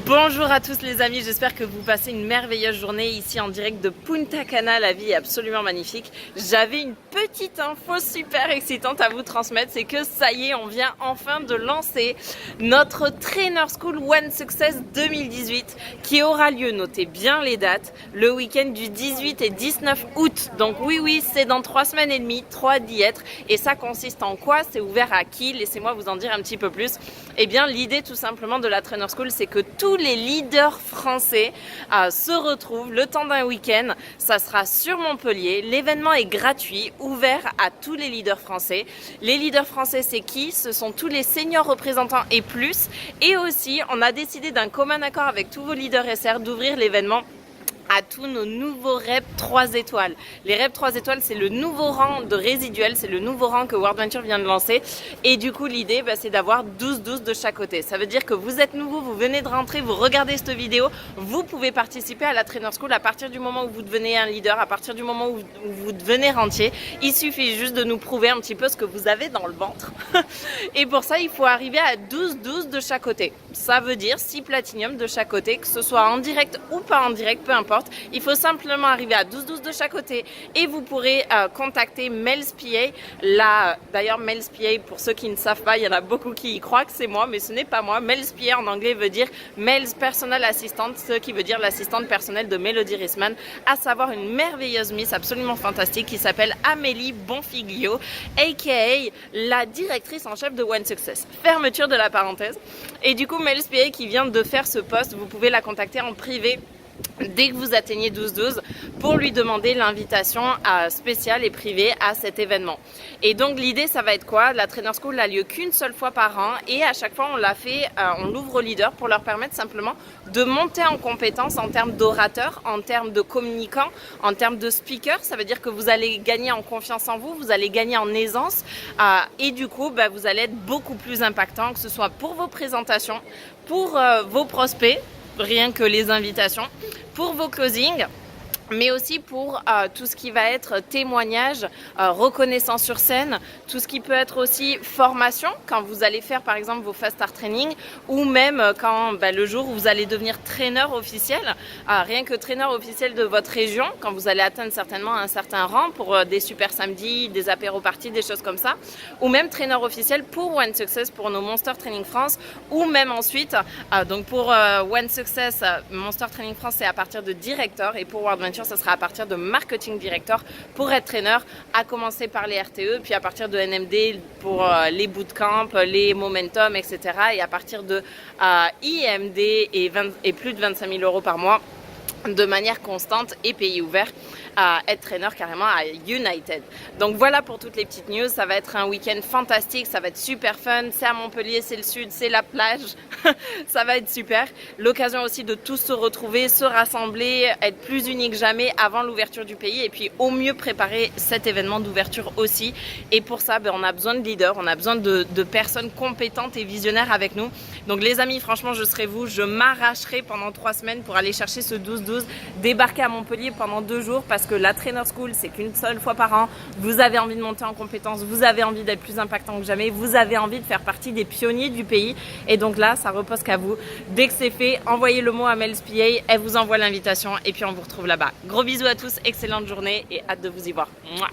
Bonjour à tous les amis, j'espère que vous passez une merveilleuse journée ici en direct de Punta Cana, la vie est absolument magnifique. J'avais une petite info super excitante à vous transmettre, c'est que ça y est, on vient enfin de lancer notre Trainer School One Success 2018 qui aura lieu, notez bien les dates, le week-end du 18 et 19 août. Donc oui, c'est dans 3 semaines et demie, 3 d'y être. Et ça consiste en quoi? C'est ouvert à qui? Laissez-moi vous en dire un petit peu plus. Eh bien, l'idée tout simplement de la Trainer School, c'est que tous les leaders français se retrouvent le temps d'un week-end. Ça sera sur Montpellier. L'événement est gratuit, ouvert à tous les leaders français. Les leaders français, c'est qui? Ce sont tous les seniors représentants et plus. Et aussi, on a décidé d'un commun accord avec tous vos leaders SR d'ouvrir l'événement à tous nos nouveaux reps 3 étoiles. Les reps 3 étoiles, c'est le nouveau rang de résiduel, c'est le nouveau rang que World Venture vient de lancer. Et du coup, l'idée, c'est d'avoir 12 de chaque côté. Ça veut dire que vous êtes nouveau, vous venez de rentrer, vous regardez cette vidéo, vous pouvez participer à la Trainer School à partir du moment où vous devenez un leader, à partir du moment où vous devenez rentier. Il suffit juste de nous prouver un petit peu ce que vous avez dans le ventre. Et pour ça, il faut arriver à 12 de chaque côté. Ça veut dire 6 platinium de chaque côté, que ce soit en direct ou pas en direct, peu importe. Il faut simplement arriver à 12 de chaque côté et vous pourrez contacter Mel's PA. D'ailleurs, Mel's PA, pour ceux qui ne savent pas, il y en a beaucoup qui y croient que c'est moi, mais ce n'est pas moi. Mel's PA en anglais veut dire Mel's Personal Assistant, ce qui veut dire l'assistante personnelle de Melody Risman, à savoir une merveilleuse miss absolument fantastique qui s'appelle Amélie Bonfiglio, aka la directrice en chef de One Success. Fermeture de la parenthèse. Et du coup, Mel's PA qui vient de faire ce post, vous pouvez la contacter en privé dès que vous atteignez 12 pour lui demander l'invitation spéciale et privée à cet événement. Et donc l'idée, ça va être quoi? La Trainer School n'a lieu qu'une seule fois par an et à chaque fois on l'ouvre aux leaders pour leur permettre simplement de monter en compétence en termes d'orateurs, en termes de communicants, en termes de speakers. Ça veut dire que vous allez gagner en confiance en vous, vous allez gagner en aisance et du coup vous allez être beaucoup plus impactant, que ce soit pour vos présentations, pour vos prospects, rien que les invitations, pour vos closings, mais aussi pour tout ce qui va être témoignage, reconnaissance sur scène, tout ce qui peut être aussi formation, quand vous allez faire par exemple vos Fast Start Training, ou même quand le jour où vous allez devenir traîneur officiel, rien que traîneur officiel de votre région, quand vous allez atteindre certainement un certain rang pour des super samedis, des apéros parties, des choses comme ça, ou même traîneur officiel pour One Success, pour nos Monster Training France, ou même ensuite, donc pour One Success, Monster Training France, c'est à partir de directeur, et pour World Venture, ça sera à partir de marketing director pour être traîneur, à commencer par les RTE, puis à partir de NMD pour les bootcamps, les momentum, etc. Et à partir de IMD et plus de 25 000 € par mois de manière constante et pays ouvert, à être traîneur carrément à United. Donc voilà pour toutes les petites news, ça va être un week-end fantastique, ça va être super fun, c'est à Montpellier, c'est le sud, c'est la plage, ça va être super. L'occasion aussi de tous se retrouver, se rassembler, être plus unis que jamais avant l'ouverture du pays et puis au mieux préparer cet événement d'ouverture aussi. Et pour ça, on a besoin de leaders, on a besoin de personnes compétentes et visionnaires avec nous. Donc les amis, franchement, je serai vous, je m'arracherai pendant 3 semaines pour aller chercher ce 12-12, débarquer à Montpellier pendant 2 jours parce que la Trainer School, c'est qu'une seule fois par an. Vous avez envie de monter en compétences, vous avez envie d'être plus impactant que jamais, vous avez envie de faire partie des pionniers du pays. Et donc là, ça repose qu'à vous. Dès que c'est fait, envoyez le mot à Mel's PA, elle vous envoie l'invitation et puis on vous retrouve là-bas. Gros bisous à tous, excellente journée et hâte de vous y voir. Mouah.